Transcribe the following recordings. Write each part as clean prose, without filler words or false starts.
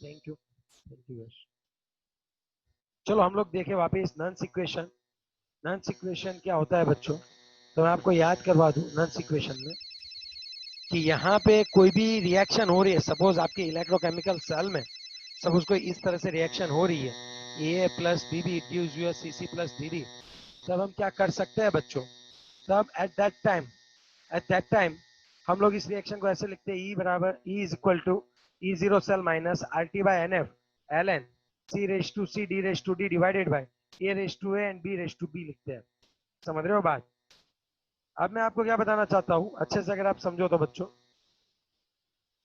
Thank you. चलो हम लोग देखें वापस नन्स इक्वेशन। नन्स इक्वेशन क्या होता है बच्चों, तो मैं आपको याद करवा दूं नन्स इक्वेशन में कि यहाँ पे कोई भी रिएक्शन हो रही है, सपोज आपके इलेक्ट्रोकेमिकल सेल में सपोज कोई इस तरह से रिएक्शन हो रही है, ए प्लस बी बी ड्यूज your C C plus D D, तब हम क्या कर सकते हैं बच्चों, तब एट दैट टाइम हम लोग इस रिएक्शन को ऐसे लिखते हैं, ई बराबर E is equal to E zero cell minus R T by N F L N C raise to C D raise to D divided by A raise to A and B raise to B लिखते हैं। समझ रहे हो बात? अब मैं आपको क्या बताना चाहता हूँ, अच्छे से अगर आप समझो तो बच्चों,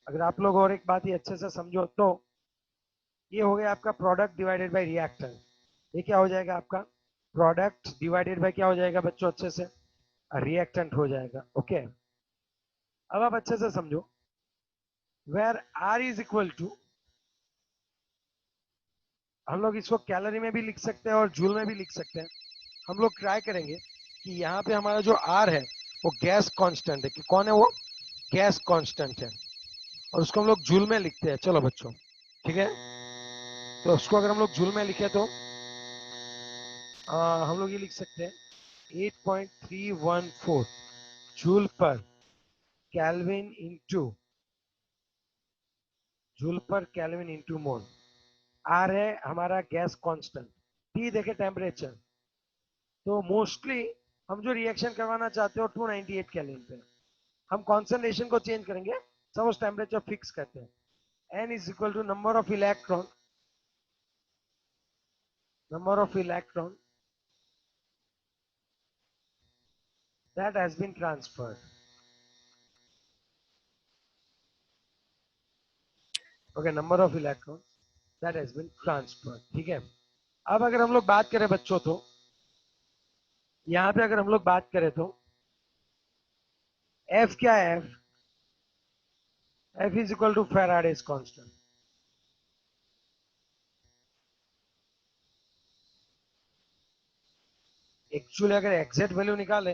अगर आप लोग और एक बात ही अच्छे से समझो तो ये हो गया आपका प्रोडक्ट डिवाइडेड बाय रिएक्टेंट। ये क्या हो जाएगा आपका प्रोडक्ट डिवाइडेड बाय क्या हो जाएगा बच्चों, अच्छे से रिएक्टेंट हो जाएगा। ओके, अब आप अच्छे से समझो, where R is equal to, हम लोग इसको कैलोरी में भी लिख सकते हैं और जूल में भी लिख सकते हैं। हम लोग ट्राई करेंगे कि यहाँ पे हमारा जो आर है वो गैस कांस्टेंट है, कि कौन है वो, गैस कांस्टेंट है, और उसको हम लोग जूल में लिखते हैं। चलो बच्चों ठीक है, तो उसको अगर हम लोग जूल में लिखे तो हम लोग ये लिख सकते हैं 8.314 जूल पर कैल्विन इंटू मोल। आर है हमारा गैस कांस्टेंट, टी देखे टेम्परेचर, तो मोस्टली हम जो रिएक्शन करवाना चाहते हो 298 केल्विन पे, हम कॉन्सेंट्रेशन को चेंज करेंगे, सपोज टेम्परेचर फिक्स करते हैं, N is equal to number of electron that has been transferred। Okay, number of electron that has been transferred। ठीक है, अब अगर हम लोग बात करें बच्चों, तो यहां पे अगर हम लोग बात करें तो एफ क्या है, F is equal to Faraday's constant. Actually अगर एग्जैक्ट वैल्यू निकाले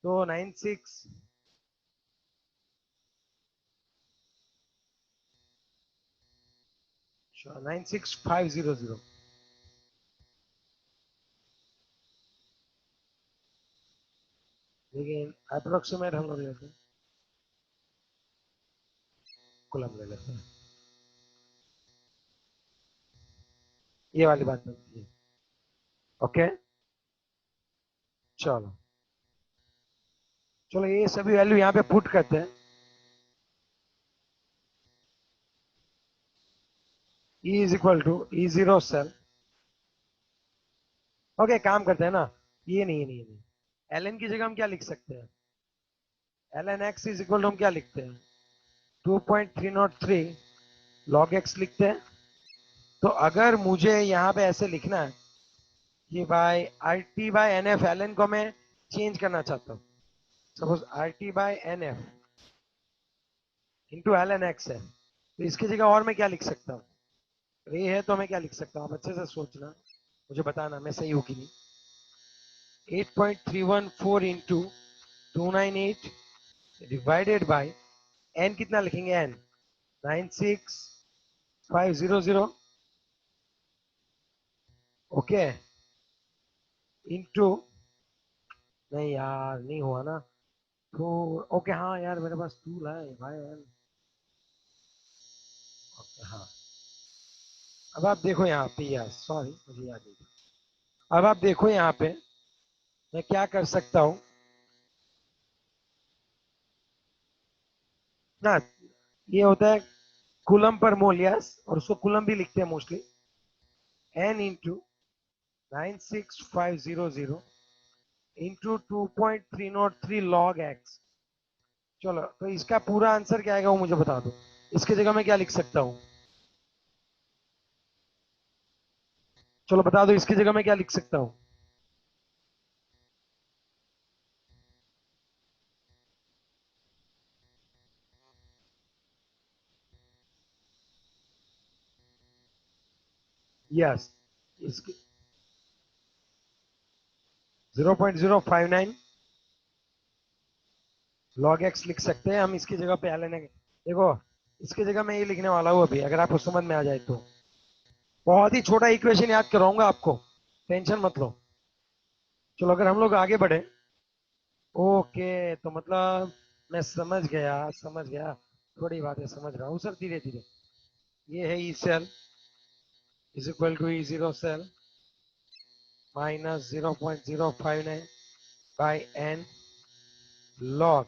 तो 96500, लेकिन अप्रोक्सीमेट हम लोग लेते हैं, कुलम ले लेते हैं, ये वाली बात बनती है। ओके, चलो चलो ये सभी वैल्यू यहाँ पे पुट करते हैं। E is equal to E zero cell. Okay, काम करते हैं ना, ये नहीं एल एन की जगह हम क्या लिख सकते हैं, L N X is equal to हम क्या लिखते हैं 2.303 लॉग एक्स लिखते हैं। तो अगर मुझे यहाँ पे ऐसे लिखना है कि भाई R T by N F, L N को मैं चेंज करना चाहता हूँ, suppose R T by N F into L N X है, तो इसकी जगह और मैं क्या लिख सकता हूँ, ये है तो मैं क्या लिख सकता हूँ, आप अच्छे से सोचना, मुझे बताना मैं सही हूँ कि नहीं। 8.314 इंटू 298 डिवाइडेड बाई एन, कितना लिखेंगे एन 96500, ओके, इंटू, नहीं यार नहीं हुआ ना, तो ओके हाँ यार मेरे पास टूल है भाई यार, ओके हाँ। अब आप देखो यहाँ पे, यार सॉरी मुझे याद नहीं था। अब आप देखो यहाँ पे मैं क्या कर सकता हूँ ना, ये होता है कूलम पर मोल, यस, और उसको कूलम भी लिखते हैं mostly, N into 96500 into 2.303 log X. चलो तो इसका पूरा आंसर क्या आएगा वो मुझे बता दो, इसकी जगह मैं क्या लिख सकता हूँ, चलो बता दो इसकी जगह मैं क्या लिख सकता हूँ। यस, इसकी 0.059 लॉग एक्स लिख सकते हैं हम, इसकी जगह पे एल एन। देखो इसकी जगह मैं ये लिखने वाला हूँ अभी, अगर आपको समझ में आ जाए तो। बहुत ही छोटा इक्वेशन याद कराऊंगा आपको, टेंशन मत लो। चलो अगर हम लोग आगे बढ़े। ओके, तो मतलब मैं समझ गया, समझ गया। थोड़ी बातें समझ रहा हूँ सर, धीरे धीरे। ये है E cell is equal to E zero cell minus 0.059 by N log,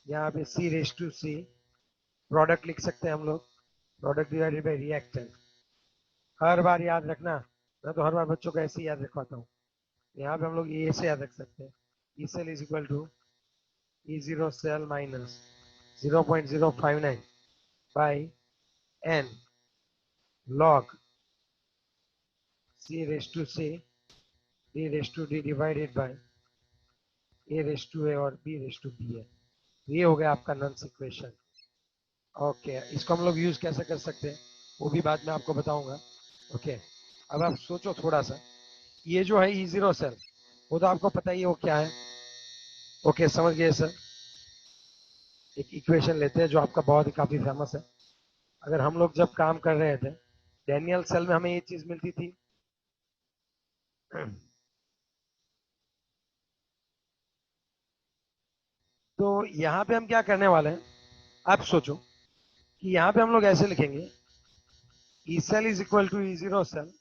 यहाँ पे C raise to C, product लिख सकते हैं हम लोग, प्रोडक्ट डिवाइडेड बाई रिएक्टेंट। हर बार याद रखना, मैं तो हर बार बच्चों को ऐसे ही याद रखवाता हूँ। यहाँ पे हम लोग ए से याद रख सकते हैं, E cell is equal to E zero cell minus 0.059 by N log c raised to c d raised to d divided by a raised to a और b raised to b है। ये हो गया आपका नॉन इक्वेशन। ओके, इसको हम लोग use कैसे कर सकते हैं वो भी बाद में आपको बताऊंगा। ओके, अब आप सोचो थोड़ा सा, ये जो है ई जीरो सेल, वो तो आपको पता ही है वो क्या है। ओके, समझ गए सर। एक इक्वेशन लेते हैं जो आपका बहुत ही काफी फेमस है। अगर हम लोग जब काम कर रहे थे डैनियल सेल में, हमें ये चीज मिलती थी। तो यहाँ पे हम क्या करने वाले हैं, आप सोचो कि यहाँ पे हम लोग ऐसे लिखेंगे, E cell is equal to E zero cell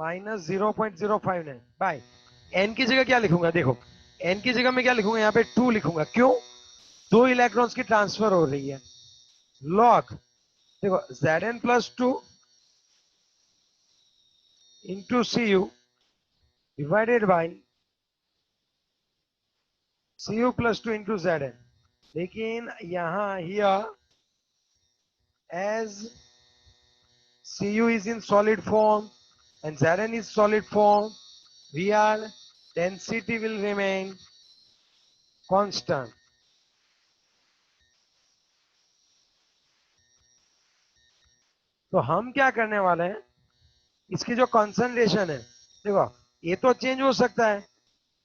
minus 0.059 by N की जगह क्या लिखूंगा, देखो एन की जगह में क्या लिखूंगा, यहाँ पे 2 लिखूंगा। क्यों? 2 इलेक्ट्रॉन्स की ट्रांसफर हो रही है। लॉग, देखो Zn plus 2 into C U divided by C U plus 2 into Zn। लेकिन यहाँ here as Cu is in solid form and Zn is solid form, Vr density will remain constant. तो हम क्या करने वाले हैं, इसकी जो कंसंट्रेशन है, देखो ये तो चेंज हो सकता है,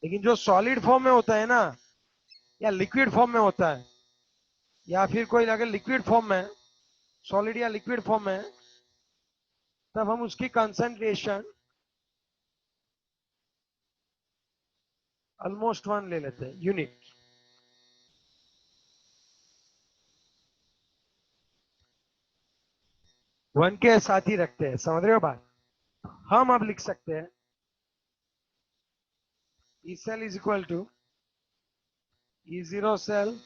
लेकिन जो सॉलिड फॉर्म में होता है ना, या लिक्विड फॉर्म में होता है, या फिर कोई अगर लिक्विड फॉर्म में, सॉलिड या लिक्विड फॉर्म में, तब हम उसकी कंसंट्रेशन ऑलमोस्ट 1 ले लेते हैं यूनिट। वन के साथ ही रखते हैं, समझ रहे हो बात। हम अब लिख सकते हैं E cell is equal to E zero cell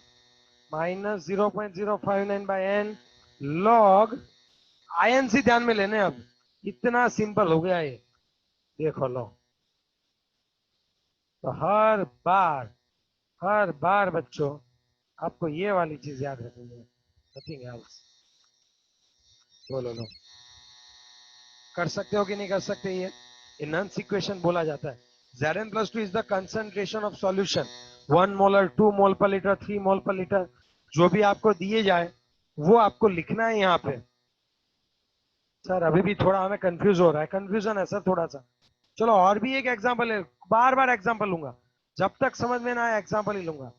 minus 0.059 by N log, INC ध्यान में लेने। अब इतना सिंपल हो गया ये, देखो लो। तो हर बार बच्चों आपको ये वाली चीज याद रखनी है, नथिंग एल्स। बोलो लो, कर सकते हो कि नहीं कर सकते? ये नॉन इक्वेशन बोला जाता है। Zn plus 2 is the concentration of solution, 1 molar, 2 मोल पर लीटर, 3 मोल पर लीटर, जो भी आपको दिए जाए वो आपको लिखना है यहाँ पे। सर अभी भी थोड़ा हमें कंफ्यूज हो रहा है, कंफ्यूजन है सर थोड़ा सा। चलो और भी एक एग्जांपल है, बार बार एग्जांपल लूंगा, जब तक समझ में ना आए एग्जांपल ही लूंगा।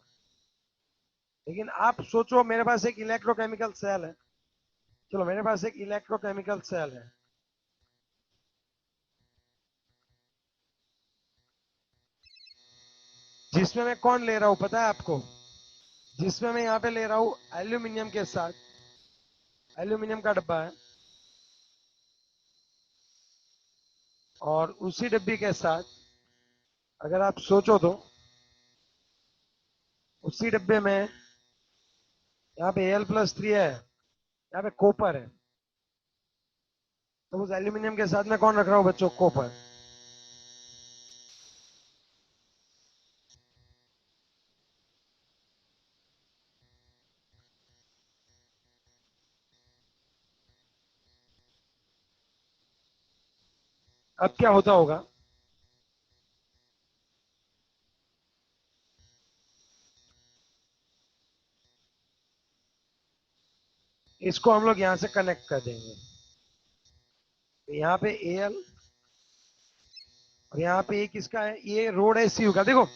लेकिन आप सोचो, मेरे पास एक इलेक्ट्रोकेमिकल सेल है, चलो मेरे पास एक इलेक्ट्रोकेमिकल सेल है, जिसमें मैं कौन ले रहा हूं पता है आपको? जिसमें मैं यहाँ पे ले रहा हूं एल्यूमिनियम के साथ, एल्यूमिनियम का डब्बा है, और उसी डब्बी के साथ अगर आप सोचो तो उसी डब्बे में यहाँ पे Al+3 है, यहाँ पे कॉपर है। तो उस एल्यूमिनियम के साथ में कौन रख रहा हूँ बच्चों? कॉपर। अब क्या होता होगा, इसको हम लोग यहाँ से कनेक्ट कर देंगे। यहाँ पे Al और यहाँ पे किसका है, ये रोड है Cu का। देखो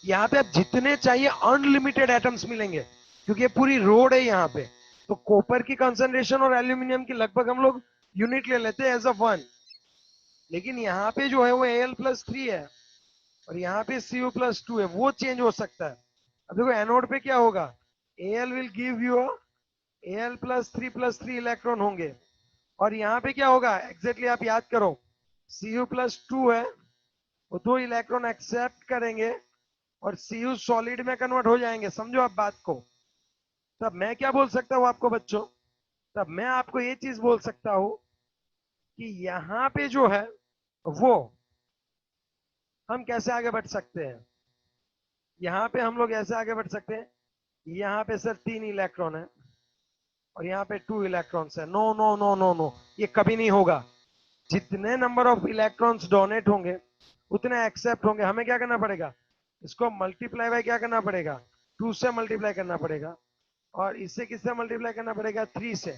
यहाँ पे आप जितने चाहिए अनलिमिटेड एटम्स मिलेंगे, क्योंकि ये पूरी रोड है यहाँ पे। तो कॉपर की कंसंट्रेशन और एल्यूमिनियम की लगभग हम लोग यूनिट ले लेते हैं एज अ वन, लेकिन यहाँ पे जो है वो Al+3 है और यहाँ पे Cu+2 है, वो चेंज हो सकता है। अब देखो एनोड पे क्या होगा, Al will give you Al+3+3 electron होंगे, और यहाँ पे क्या होगा एग्जैक्टली आप याद करो, Cu+2 है, वो 2 इलेक्ट्रॉन एक्सेप्ट करेंगे और Cu सॉलिड में कन्वर्ट हो जाएंगे, समझो आप बात को। तब मैं क्या बोल सकता हूँ आपको बच्चों, तब मैं आपको ये चीज बोल सकता हूँ कि यहाँ पे जो है वो हम कैसे आगे बढ़ सकते हैं। यहाँ पे हम लोग ऐसे आगे बढ़ सकते हैं, यहाँ पे सर 3 इलेक्ट्रॉन है और यहाँ पे 2 इलेक्ट्रॉन्स है। No no no no no, ये कभी नहीं होगा। जितने नंबर ऑफ इलेक्ट्रॉन्स डोनेट होंगे उतने एक्सेप्ट होंगे। हमें क्या करना पड़ेगा, इसको मल्टीप्लाई बाय क्या करना पड़ेगा, 2 से मल्टीप्लाई करना पड़ेगा, और इससे किससे मल्टीप्लाई करना पड़ेगा, 3 से।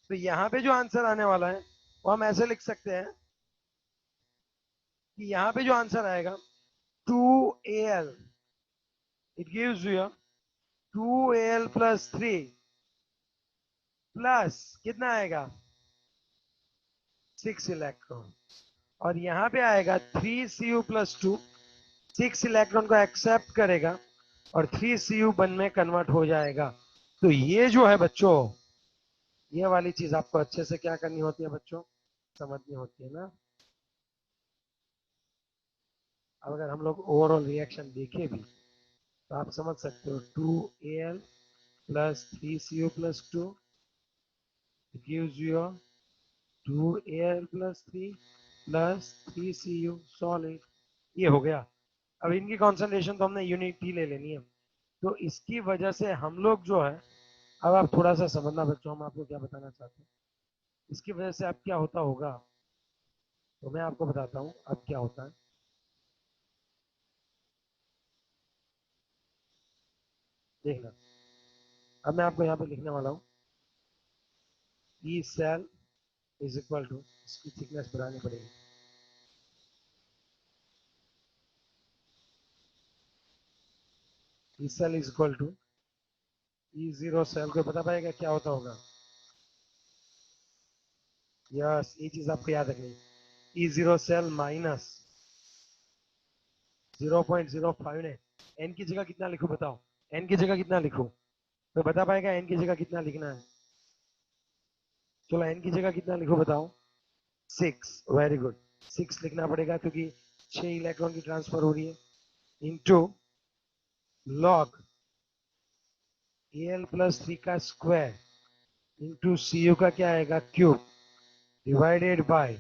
तो यहाँ पे जो आंसर आने वाला है वो हम ऐसे लिख सकते हैं कि यहाँ पे जो आंसर आएगा 2Al, it gives you 2Al+3 plus कितना आएगा 6 इलेक्ट्रॉन, और यहाँ पे आएगा 3Cu+2, 6 इलेक्ट्रॉन को एक्सेप्ट करेगा और 3Cu1 में कन्वर्ट हो जाएगा। तो ये जो है बच्चों, ये वाली चीज आपको अच्छे से क्या करनी होती है बच्चों, समझनी होती है ना। अब अगर हम लोग ओवरऑल रिएक्शन देखें भी तो आप समझ सकते हो, 2Al+3Cu+2 gives you 2Al+3 plus 3Cu solid, ये हो गया। अब इनकी कॉन्सेंट्रेशन तो हमने यूनिट ही ले लेनी है, तो इसकी वजह से हम लोग जो है, अब आप थोड़ा सा समझना बच्चों, हम आपको क्या बताना चाहते हैं। इसकी वजह से अब क्या होता होगा, तो मैं आपको बताता हूँ अब क्या होता है। देखना, अब मैं आपको यहाँ पे लिखने वाला हूँ, E cell is equal to, इसकी थिकनेस बढ़ानी पड़ेगी, E cell is equal to E0 cell को बता पाएगा क्या होता होगा। यस, ये चीज आपको याद रखनी, E0 सेल माइनस 0.05 ने, एन की जगह कितना लिखूं बताओ, एन की जगह कितना लिखूं, तो बता पाएगा एन की जगह कितना लिखना है। चलो एन की जगह कितना लिखो बताओ, 6, वेरी गुड, 6 लिखना पड़ेगा क्योंकि 6 इलेक्ट्रॉन की ट्रांसफर हो रही है, इंटू लॉग Al+3 का स्क्वायर इंटू Cu का क्या आएगा क्यूब, डिवाइडेड बाय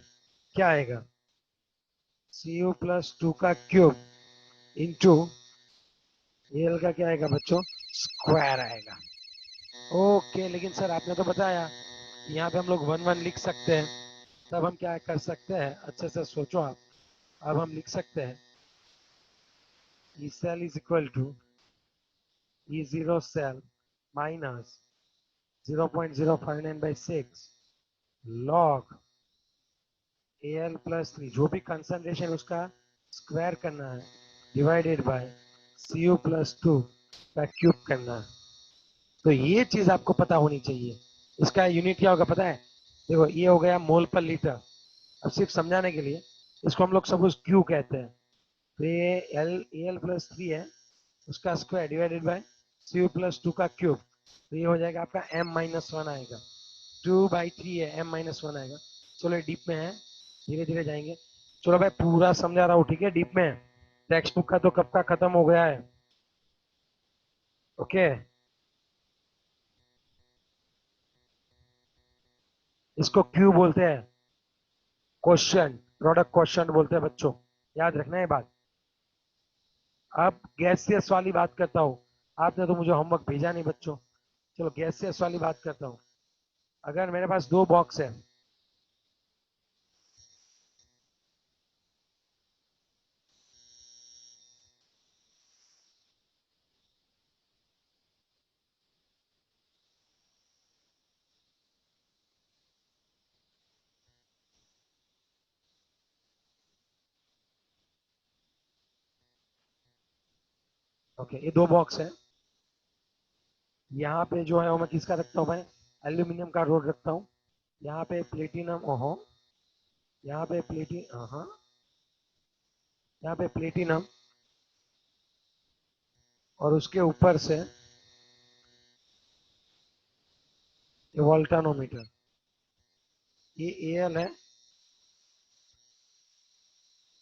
क्या आएगा Cu+2 का क्यूब इंटू Al का क्या आएगा बच्चों, स्क्वायर आएगा। ओके, लेकिन सर आपने तो बताया यहाँ पे हम लोग 1 1 लिख सकते हैं, तब हम क्या कर सकते हैं, अच्छे से सोचो आप। अब हम लिख सकते हैं E cell is equal to E0 cell minus 0.059 by 6 log Al+3, जो भी कंसंट्रेशन उसका स्क्वायर करना है, डिवाइडेड बाय Cu+2 का क्यूब करना है। तो ये चीज आपको पता होनी चाहिए। इसका यूनिट क्या होगा पता है, देखो ये हो गया मोल पर लीटर। अब सिर्फ समझाने के लिए इसको हम लोग सपोज क्यू कहते हैं, तो ये Al+3 है, उसका स्क्वायर डिवाइडेड बाय Cu+2 का क्यूब, तो ये हो जाएगा आपका m-1 आएगा, 2/3 है, m-1 आएगा। चलो ये डीप में है, धीरे धीरे जाएंगे। चलो भाई पूरा समझा रहा हूँ, ठीक है, डीप में टेक्स्ट बुक का तो कब का खत्म हो गया है। ओके, इसको क्यू बोलते हैं, क्वेश्चन, प्रोडक्ट क्वेश्चन बोलते हैं बच्चों, याद रखना है बात। अब गैसियस वाली बात करता हूँ, आपने तो मुझे होमवर्क भेजा नहीं बच्चों। चलो गैसियस वाली बात करता हूँ। अगर मेरे पास 2 बॉक्स है, ओके ये 2 बॉक्स है, यहाँ पे जो है वो मैं किसका रखता हूँ भाई, एल्यूमिनियम का रोड रखता हूँ। यहाँ पे प्लेटिनम, ओहो, यहाँ पे हाँ, यहाँ पे प्लेटिनम, और उसके ऊपर से ये वोल्टानोमीटर, ये एल है,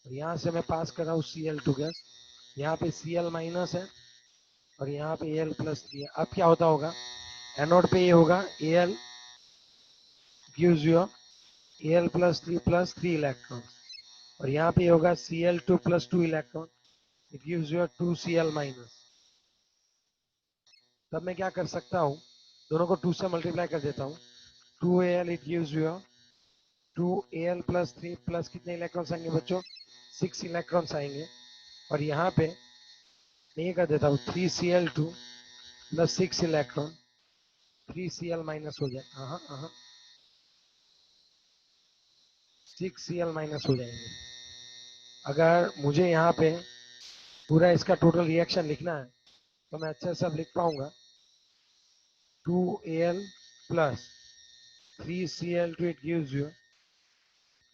और यहाँ से मैं पास कर रहा हूँ Cl2 गैस, यहाँ पे Cl माइनस है, और यहाँ पे Al प्लस 3 है। अब क्या होता होगा, एनोड पे ये होगा Al gives you Al plus 3 electron, और यहाँ पे होगा Cl2 plus 2 electron, it gives you 2Cl minus. तब मैं क्या कर सकता हूँ, दोनों को 2 से मल्टीप्लाई कर देता हूँ, 2Al it gives you 2Al plus 3 plus कितने इलेक्ट्रॉन्स आएंगे बच्चों, 6 इलेक्ट्रॉन्स आएंगे, और यहाँ पे मैं ये कर देता हूँ 3Cl2 plus 6 electron, 3Cl minus हो जाए, हाँ हाँ, 6Cl माइनस हो जाएंगे। अगर मुझे यहाँ पे पूरा इसका टोटल रिएक्शन लिखना है तो मैं अच्छे से सब लिख पाऊंगा, 2Al plus 3Cl2 it gives you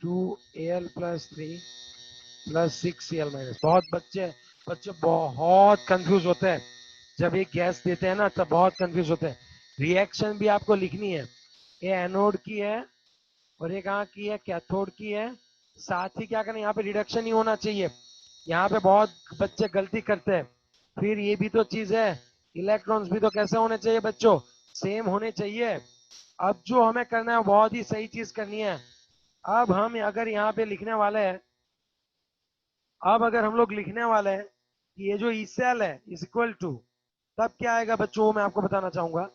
2Al plus 3 plus 6Cl minus। बहुत बच्चे बच्चे बहुत कंफ्यूज होते हैं जब ये गैस देते हैं ना, तब बहुत कंफ्यूज होते हैं। रिएक्शन भी आपको लिखनी है, ये एनोड की है और ये कहाँ की है, कैथोड की है। साथ ही क्या करना, यहाँ पे रिडक्शन ही होना चाहिए। यहाँ पे बहुत बच्चे गलती करते हैं। फिर ये भी तो चीज है, इलेक्ट्रॉन्स भी तो कैसे होने चाहिए बच्चों, सेम होने चाहिए। अब जो हमें करना है बहुत ही सही चीज करनी है। अब हम अगर यहाँ पे लिखने वाले हैं, अब अगर हम लोग लिखने वाले हैं कि ये जो ई सेल है इज इक्वल टू, तब क्या आएगा बच्चों, मैं आपको बताना चाहूंगा।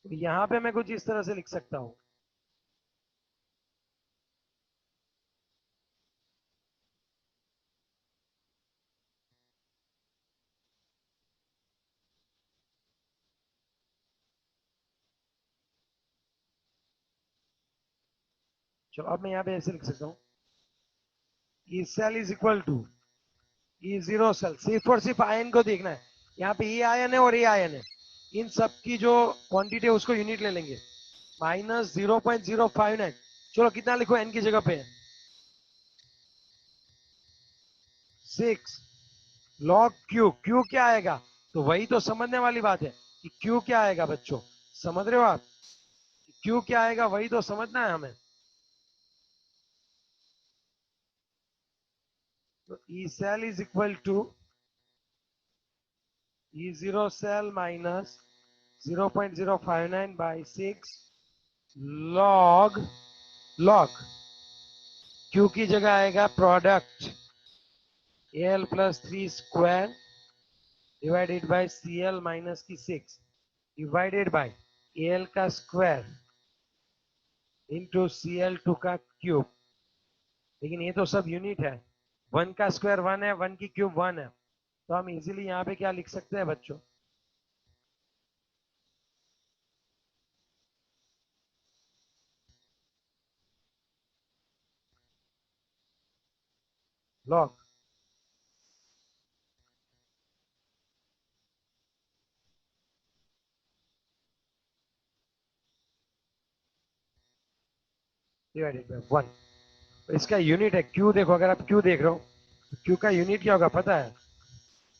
यहाँ पे मैं कुछ इस तरह से लिख सकता हूँ, चलो अब मैं यहाँ पे ऐसे लिख सकता हूँ, E cell is equal to E zero cell. सिर्फ और सिर्फ आयन को देखना है, यहाँ पे ये आयन है और ये आयन है, इन सब की जो क्वांटिटी है उसको यूनिट ले लेंगे, -0.059। चलो कितना लिखो एन की जगह पे, 6 लॉग क्यू। क्यू क्या आएगा, तो वही तो समझने वाली बात है कि क्यू क्या आएगा बच्चों, समझ रहे हो आप, क्यू क्या आएगा वही तो समझना है हमें। तो E cell is equal to E zero cell minus 0.059 by 6 log, log Q की जगह आएगा product L plus 3 square divided by C L minus की 6 डिवाइडेड बाई एल का square into C L two का क्यूब। लेकिन ये तो सब यूनिट है, 1 का स्क्वायर 1 है, 1 की क्यूब 1 है, तो हम इजीली यहाँ पे क्या लिख सकते हैं बच्चों, लॉग डिवाइडेड बाई 1। तो इसका यूनिट है क्यू। देखो अगर आप क्यू देख रहे हो तो क्यू का यूनिट क्या होगा पता है,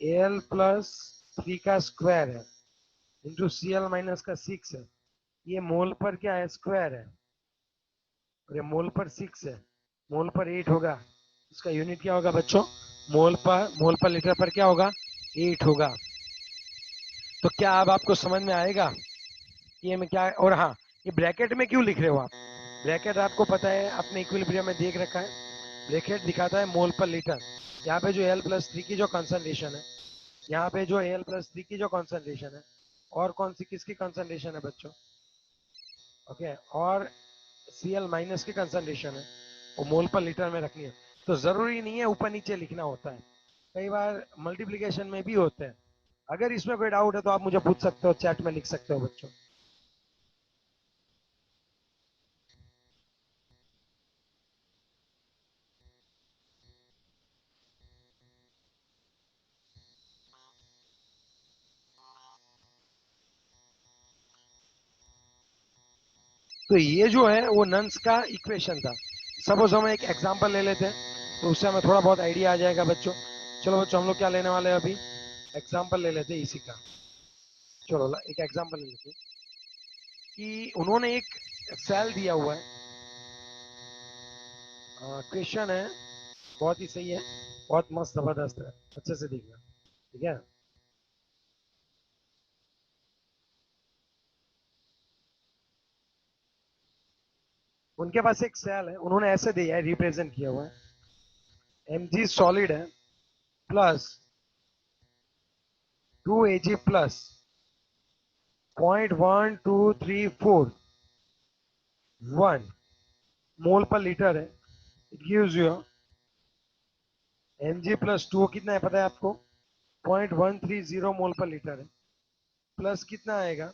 एल प्लस 3 का स्क्वायर है इंटू सी एल माइनस का 6 है। ये मोल पर क्या है, स्क्वायर है, और ये मोल पर 6 है, मोल पर 8 होगा। इसका यूनिट क्या होगा बच्चों, मोल पर लीटर पर क्या होगा, 8 होगा। तो क्या अब आपको समझ में आएगा कि ये में क्या है। और हाँ, ये ब्रैकेट में क्यों लिख रहे हो आप, ब्रैकेट आपको पता है अपने इक्विलिब्रियम में देख रखा है, ब्रैकेट दिखाता है मोल पर लीटर। यहाँ पे जो एल प्लस 3 की जो कंसंट्रेशन है, यहाँ पे जो एल प्लस 3 की जो कंसंट्रेशन है, और कौन सी किसकी कंसंट्रेशन है बच्चों, ओके, और सी एल माइनस की कंसंट्रेशन है, वो मोल पर लीटर में रखनी है। तो जरूरी नहीं है ऊपर नीचे लिखना होता है, कई बार मल्टीप्लीकेशन में भी होते हैं। अगर इसमें कोई डाउट है तो आप मुझे पूछ सकते हो, चैट में लिख सकते हो बच्चों। तो ये जो है वो नन्स का इक्वेशन था। सपोज हम एक एग्जांपल ले लेते हैं तो उससे हमें थोड़ा बहुत आइडिया आ जाएगा बच्चों। चलो बच्चों हम लोग क्या लेने वाले हैं अभी, एग्जांपल ले लेते हैं इसी का। चलो एक एग्जांपल ले लेते हैं कि उन्होंने एक सेल दिया हुआ है, क्वेश्चन है बहुत ही सही है, बहुत मस्त जबरदस्त है, अच्छे से देखना, ठीक है। उनके पास एक सेल है, उन्होंने ऐसे दिया है, रिप्रेजेंट किया हुआ है, mg सॉलिड है प्लस 2 Ag प्लस 0.1234 1 मोल पर लीटर है। It gives you mg plus 2 कितना है पता है आपको, 0.130 मोल पर लीटर है, प्लस कितना आएगा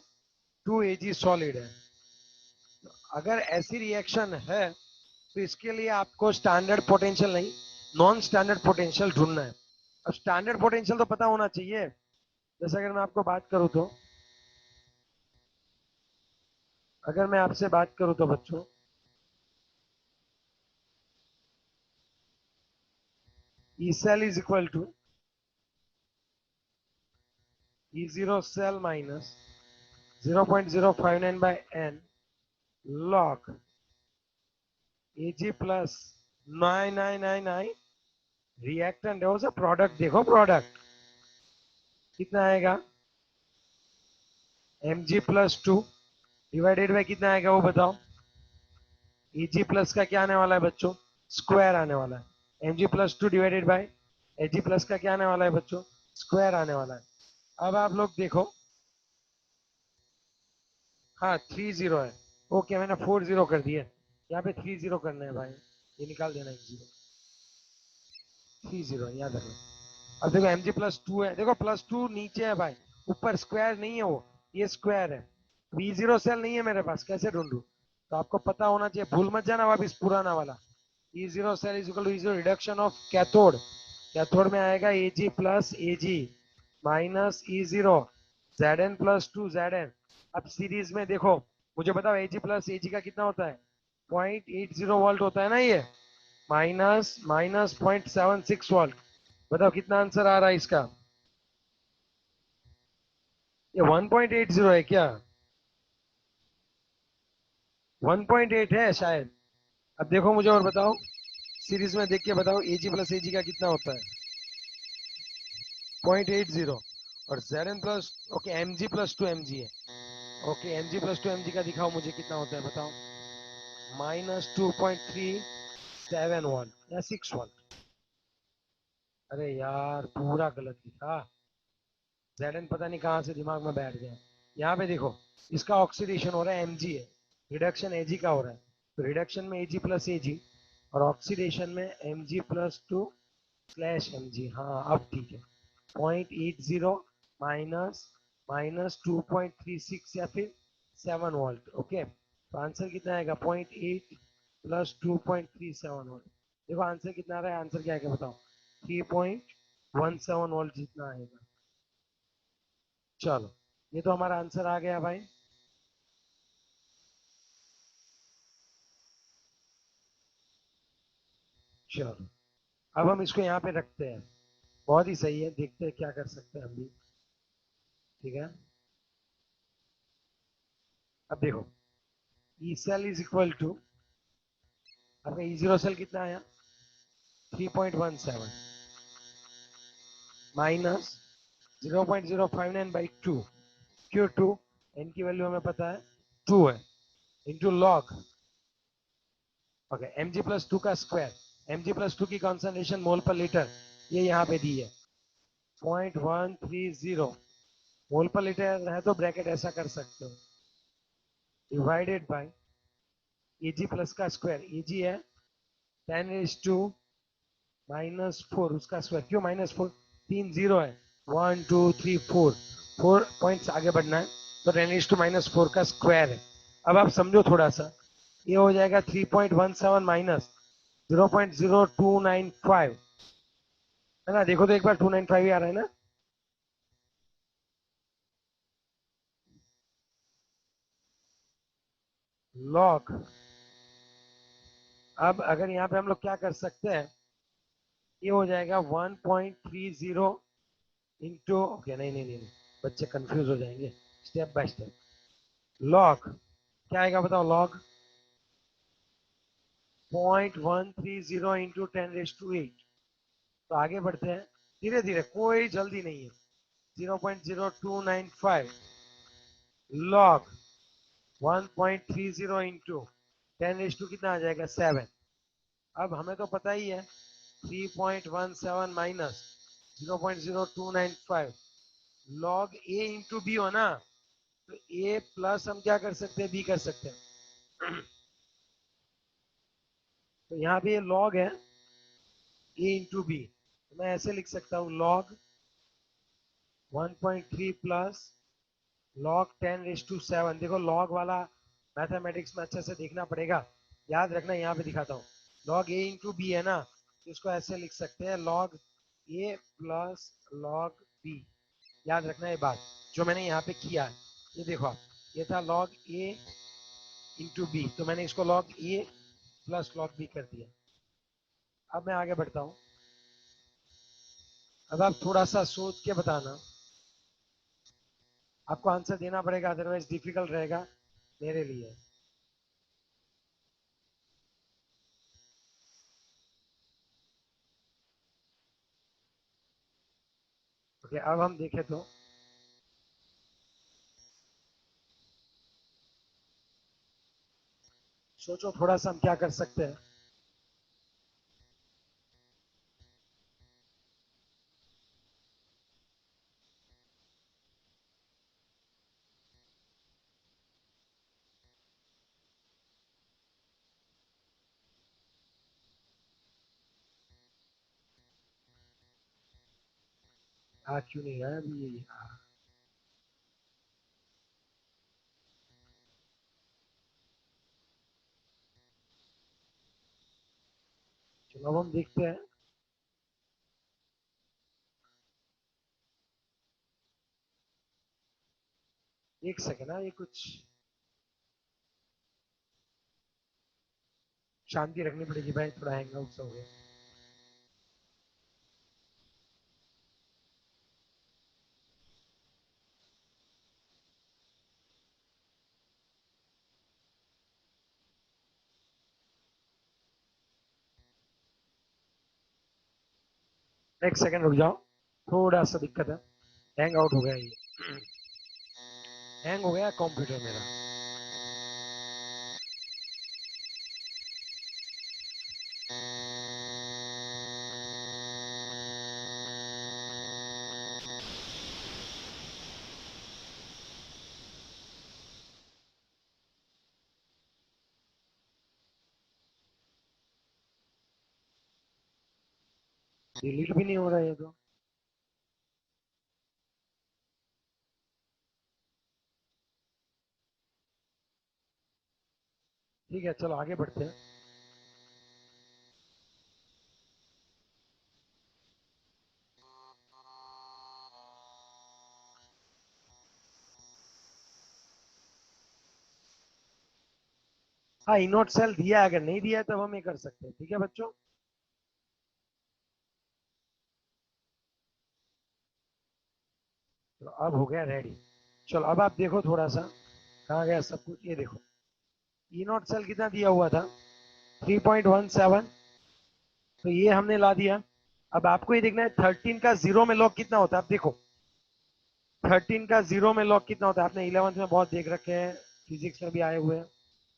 2 Ag सॉलिड है। अगर ऐसी रिएक्शन है तो इसके लिए आपको स्टैंडर्ड पोटेंशियल नहीं, नॉन स्टैंडर्ड पोटेंशियल ढूंढना है। अब स्टैंडर्ड पोटेंशियल तो पता होना चाहिए। जैसे अगर मैं आपको बात करूं तो, अगर मैं आपसे बात करूं तो बच्चों, E cell is equal to E0 cell minus 0.059 by n log Ag plus 9999 reactant है उसे प्रोडक्ट देखो, प्रोडक्ट कितना आएगा mg प्लस 2 डिवाइडेड बाय कितना आएगा वो बताओ। Eg प्लस का क्या आने वाला है बच्चों, स्क्वायर आने वाला है। mg plus 2 divided by Ag plus का क्या आने वाला है बच्चों, स्क्वायर आने वाला है। अब आप लोग देखो, हाँ 30 है, ओके मैंने 40 कर दिया, यहाँ पे 30 करना है भाई, ये निकाल देना एक जीरो, 30 याद रखना। अब देखो mg प्लस 2 है, देखो प्लस 2 नीचे है भाई, ऊपर स्क्वायर नहीं है वो, ये स्क्वायर है। V0 सेल नहीं है मेरे पास, कैसे ढूंढू, तो आपको पता होना चाहिए, भूल मत जाना वापिस पुराना वाला। E0 cell is equal to E0 reduction of cathode, cathode में आएगा Ag plus Ag minus E0 Zn plus 2 Zn। अब सीरीज में देखो, मुझे बताओ Ag प्लस Ag का कितना होता है, 0.80 वोल्ट होता है ना ये, माइनस माइनस 0.76 वोल्ट। बताओ कितना आंसर आ रहा है इसका, ये 1.80 है क्या, 1.8 है शायद। अब देखो मुझे और बताओ, सीरीज में देख के बताओ Ag प्लस Ag का कितना होता है, 0.80, और Zn plus, okay Mg plus 2 Mg है, ओके Mg प्लस 2 Mg का दिखाओ मुझे कितना होता है बताओ, माइनस 2.37 वोल्ट या 6 वोल्ट। अरे यार पूरा गलत दिखा, Zn पता नहीं कहाँ से दिमाग में बैठ गया। यहाँ पे देखो, इसका ऑक्सीडेशन हो रहा है Mg है, रिडक्शन Ag का हो रहा है, तो रिडक्शन में Ag प्लस Ag और ऑक्सीडेशन में Mg प्लस 2 स्लैश Mg। हाँ अब ठीक है, 0.80 माइनस माइनस 2.36 या फिर 7 वोल्ट, ओके। तो आंसर कितना आएगा, 0.8 प्लस 2.37 वोल्ट। देखो आंसर कितना आ रहा है, आंसर क्या है बताओ, 3.17 वोल्ट जितना आएगा। चलो ये तो हमारा आंसर आ गया भाई। चलो अब हम इसको यहाँ पे रखते हैं, बहुत ही सही है, देखते हैं क्या कर सकते हैं हम भी, ठीक है। अब देखो E cell is equal to, आपका ई जीरो सेल कितना आया 3.17 माइनस 0.059 बाई 2, क्यों 2, एन की वैल्यू हमें पता है 2 है, into log, okay mg plus 2 का स्क्वायर, mg प्लस 2 की कॉन्सेंट्रेशन मोल पर लीटर ये यहाँ पे दी है 0.130 मोल पर लीटर है, तो ब्रैकेट ऐसा कर सकते हो, डिवाइडेड बाय Ag प्लस का स्क्वायर, Ag है 10⁻⁻4 उसका स्क्वायर, क्यों -4, 3 जीरो है, 1 2 3 4, 4 पॉइंट्स आगे बढ़ना है, तो 10⁻⁻4 का स्क्वायर है। अब आप समझो थोड़ा सा, ये हो जाएगा 3.17 माइनस 0.0295, है ना, देखो तो एक बार 295 ही आ रहा है ना, लॉग, अब अगर यहाँ पे हम लोग क्या कर सकते हैं, ये हो जाएगा 1.30 इंटू, ओके नहीं नहीं नहीं नहीं, बच्चे कंफ्यूज हो जाएंगे, स्टेप बाय स्टेप। लॉग क्या आएगा बताओ, लॉग 0.130 इंटू 10⁸ तो आगे बढ़ते हैं धीरे धीरे, कोई जल्दी नहीं है। 0.0295 लॉग 1.30 इंटू 10⁻, कितना आ जाएगा 7। अब हमें तो पता ही है 3.17 माइनस 0.0295 लॉग ए इंटू बी हो ना, तो ए प्लस हम क्या कर सकते हैं, बी कर सकते हैं। तो यहाँ पे ये लॉग है ए इंटू बी, तो मैं ऐसे लिख सकता हूँ लॉग 1.3 प्लस लॉग 10⁻7। देखो लॉग वाला मैथमेटिक्स में अच्छे से देखना पड़ेगा, याद रखना, यहाँ पे दिखाता हूँ। लॉग ए इंटू बी है ना, तो इसको ऐसे लिख सकते हैं लॉग ए प्लस लॉग बी। याद रखना ये बात जो मैंने यहाँ पे किया है, ये देखो आप, ये था लॉग ए इंटू बी, तो मैंने इसको लॉग ए प्लस लॉग बी कर दिया। अब मैं आगे बढ़ता हूँ, अब आप थोड़ा सा सोच के बताना, आपको आंसर देना पड़ेगा, अदरवाइज डिफिकल्ट रहेगा मेरे लिए। ओके अब हम देखें तो सोचो थोड़ा सा हम क्या कर सकते हैं। क्यों नहीं है अभी ये चलो अब हम देखते हैं। एक सेकेंड, ये कुछ शांति रखनी पड़ेगी भाई, थोड़ा हैंग आउट हो गया। एक सेकेंड रुक जाओ, थोड़ा सा दिक्कत है, हैंग आउट हो गया ये, हैंग हो गया कंप्यूटर मेरा। डिलीट भी नहीं हो रहा है ये तो। ठीक है चलो आगे बढ़ते हैं। हाँ इनोट सेल दिया है, अगर नहीं दिया है तब हम ये कर सकते हैं, ठीक है बच्चों। तो अब हो गया रेडी। चलो अब आप देखो थोड़ा सा, कहाँ गया सब कुछ, ये देखो इनोट सेल कितना दिया हुआ था, 3.17, तो ये हमने ला दिया। अब आपको ये देखना है 13 का जीरो में लॉग कितना होता है, आप देखो 13 का जीरो में लॉग कितना होता है, आपने 11th में बहुत देख रखे हैं, फिजिक्स में भी आए हुए हैं,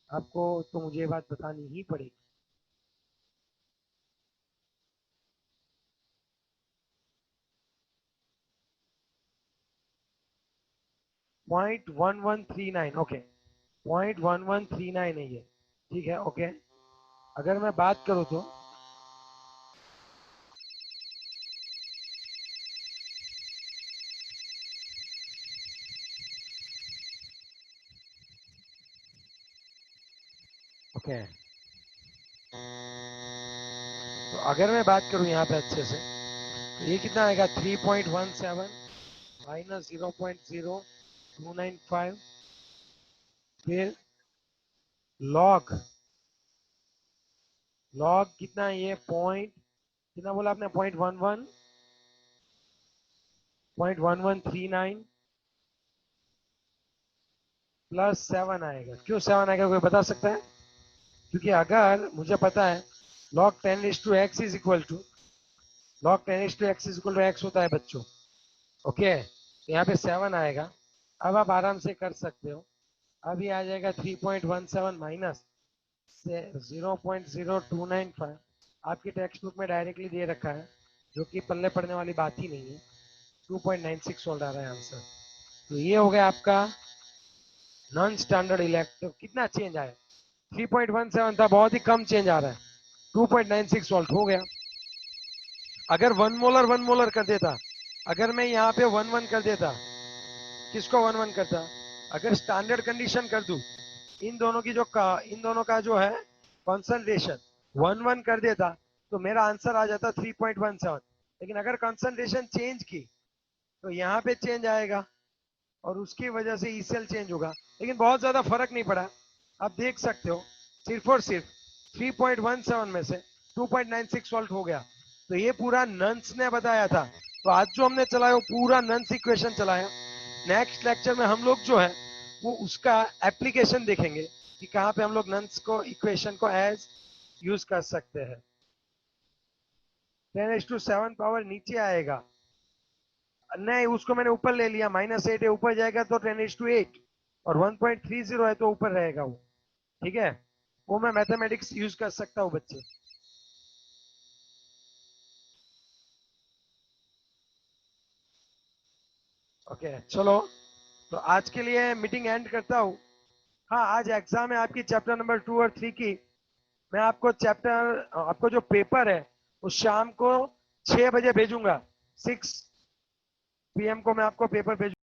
आपको तो मुझे ये बात बतानी ही पड़ेगी। 0.1139, ओके 0.1139 है ये, ठीक है ओके। अगर मैं बात करूँ तो ओके, तो अगर मैं बात करूँ यहाँ पे अच्छे से, तो ये कितना आएगा 3.17 माइनस 0.0295, फिर लॉग लॉग कितना है ये पॉइंट कितना बोला आपने 0.11 प्लस 7 आएगा। क्यों 7 आएगा कोई बता सकता है? क्योंकि अगर मुझे पता है log 10 is equal to x होता है बच्चों। ओके, तो यहाँ पे 7 आएगा। अब आप आराम से कर सकते हो। अभी आ जाएगा 3.17 माइनस 0.0295। आपकी टेक्स्ट बुक में डायरेक्टली दे रखा है, जो कि पल्ले पड़ने वाली बात ही नहीं है। 2.96 वोल्ट आ रहा है आंसर। तो ये हो गया आपका नॉन स्टैंडर्ड इलेक्ट्रिक। कितना चेंज आया? 3.17 था, बहुत ही कम चेंज आ रहा है। 2.96 वोल्ट हो गया। अगर वन मोलर कर देता, अगर मैं यहाँ पे 1 कर देता, किसको 1 करता? अगर स्टैंडर्ड कंडीशन कर दूं, इन दोनों का जो है कॉन्सेंट्रेशन 1 कर देता, तो मेरा आंसर आ जाता 3.17। लेकिन अगर कॉन्सेंट्रेशन चेंज की तो यहाँ पे चेंज आएगा और उसकी वजह से ईसीएल चेंज होगा। लेकिन बहुत ज्यादा फर्क नहीं पड़ा। आप देख सकते हो सिर्फ और सिर्फ 3.17 में से 2.96 वोल्ट हो गया। तो ये पूरा नंस ने बताया था। तो आज जो हमने चलाया वो पूरा नंस इक्वेशन चलाया। नेक्स्ट लेक्चर में हम लोग जो है वो उसका एप्लीकेशन देखेंगे कि कहाँ पे हम लोग नंस को इक्वेशन को एज यूज कर सकते हैं। 10⁻7 पावर नीचे आएगा, नहीं उसको मैंने ऊपर ले लिया। -8 है, ऊपर जाएगा तो 10⁸8 और 1.30 है तो ऊपर रहेगा वो। ठीक है, वो मैं मैथमेटिक्स यूज कर सकता हूँ बच्चे। ओके चलो, तो आज के लिए मीटिंग एंड करता हूँ। हाँ, आज एग्जाम है आपकी चैप्टर नंबर 2 और 3 की। मैं आपको जो पेपर है वो शाम को 6 बजे भेजूंगा। 6 PM को मैं आपको पेपर भेजूंगा।